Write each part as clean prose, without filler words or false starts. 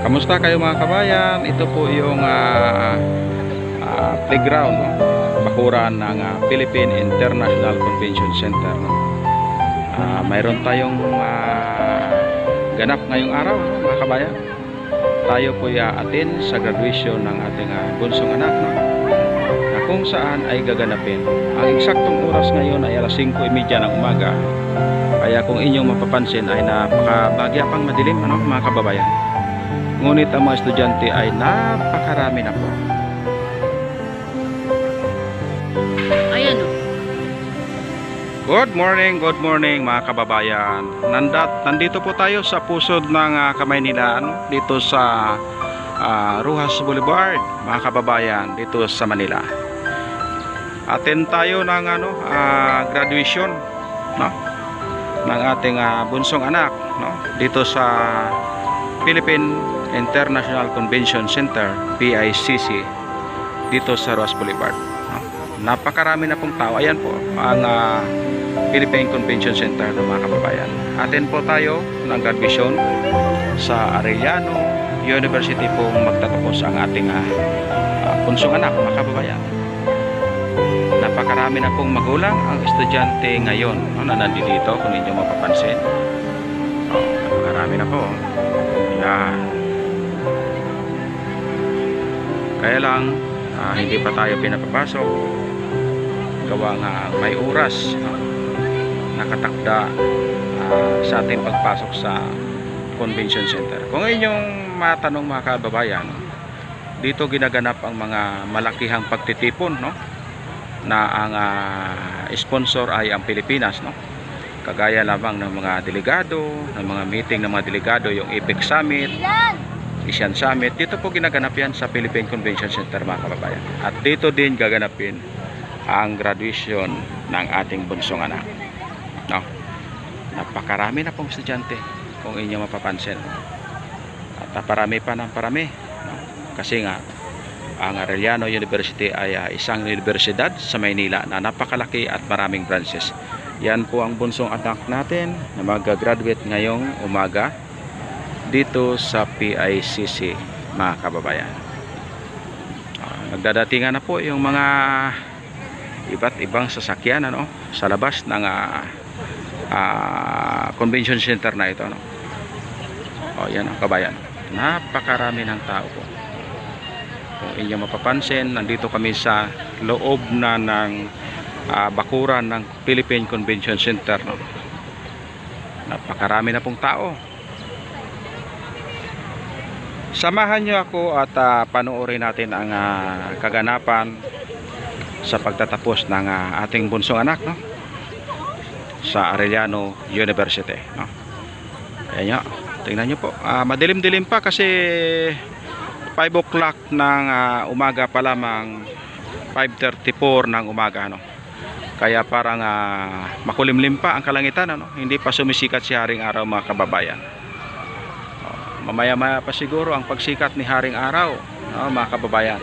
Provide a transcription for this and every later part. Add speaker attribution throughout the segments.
Speaker 1: Kamusta kayo mga kabayan? Ito po yung playground, no? Bakuran ng Philippine International Convention Center, no? Mayroon tayong ganap ngayong araw, no, mga kabayan. Tayo po i-attend sa graduation ng ating bunsong anak, no? Na kung saan ay gaganapin. Ang eksaktong oras ngayon ay alas 5:30 ng umaga. Kaya kung inyong mapapansin ay napakabagya pang madilim, ano, mga kababayan. Ngunit ang mga estudyante ay napakarami na po.
Speaker 2: Ayan o.
Speaker 1: Good morning mga kababayan. Nandito po tayo sa pusod ng Kamaynilaan, dito sa Roxas Boulevard, mga kababayan, dito sa Manila. Attend tayo ng graduation, no, ng ating bunsong anak, no, dito sa Philippine International Convention Center, PICC, dito sa Roxas Boulevard, no. Napakarami na pong tao. Ayan po ang Philippine Convention Center, ng mga kababayan. Attend po tayo ng graduation sa Arellano University po magtatapos ang ating bunsong anak, mga kababayan. Napakarami na pong magulang ang estudyante ngayon, no, na nandito, kung ninyo mapapansin. Napakarami na po. Yan. Kaya lang hindi pa tayo pinapapasok, gawa nga may oras, no, nakatakda sa ating pagpasok sa convention center. Kung inyong matanong mga kababayan, dito ginaganap ang mga malakihang pagtitipon, no, na ang sponsor ay ang Pilipinas, no. Kagaya lamang ng mga delegado, ng mga meeting ng mga delegado, yung APEC Summit, Asian Summit, dito po ginaganap yan sa Philippine Convention Center, mga kababayan. At dito din gaganapin ang graduation ng ating bunsong anak, no. Napakarami na pong estudyante, kung inyo mapapansin. At parami pa ng parami, no? Kasi nga ang Arellano University ay isang universidad sa Maynila na napakalaki at maraming branches. Yan po ang bunsong anak natin na mag-graduate ngayong umaga dito sa PICC, mga kababayan. Nagdadatingan na po yung mga iba't ibang sasakyan, ano, sa labas ng convention center na ito, no? Yan ang kabayan. Napakarami ng tao po. Kung inyo mapapansin, nandito kami sa loob na ng bakuran ng Philippine Convention Center, no? Napakarami na pong tao. Samahan nyo ako at panoorin natin ang kaganapan sa pagtatapos ng ating bunsong anak, no, sa Arellano University, no. Ayan nyo, tingnan nyo po, madilim-dilim pa kasi 5 o'clock ng umaga pa lamang, 5:34 ng umaga, no. Kaya parang makulimlim pa ang kalangitan, ano? Hindi pa sumisikat si Haring Araw, mga kababayan. Mamaya-maya pa siguro ang pagsikat ni Haring Araw, no, mga kababayan.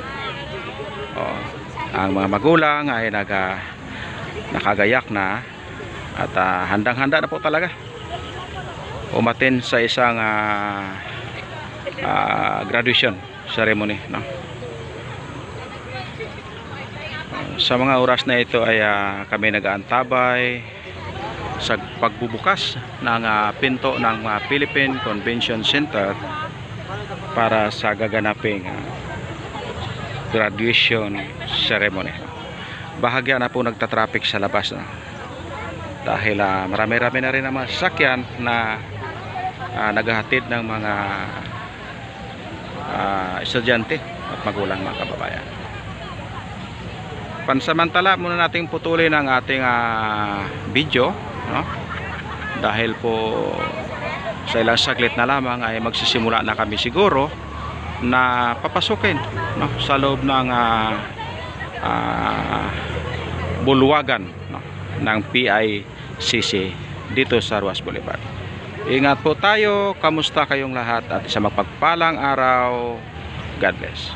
Speaker 1: Ang mga magulang ay nakagayak na at handang-handa na po talaga umattend sa isang graduation ceremony, no. Sa mga oras na ito ay kami nag-aantabay sa pagbubukas ng pinto ng Philippine Convention Center para sa gaganaping graduation ceremony. Bahagya na po nagtatraffic sa labas, no? Dahil marami-rami na rin ang mga sasakyan na naghahatid ng mga estudyante at magulang, mga kababayan. Pansamantala muna nating putulin ang ating video, no? Dahil po sa ilang saglit na lamang ay magsisimula na kami siguro na papasukin, no, sa loob ng bulwagan, no, ng PICC dito sa Roxas Boulevard. Ingat po tayo, kamusta kayong lahat, at sa mapagpalang araw. God bless.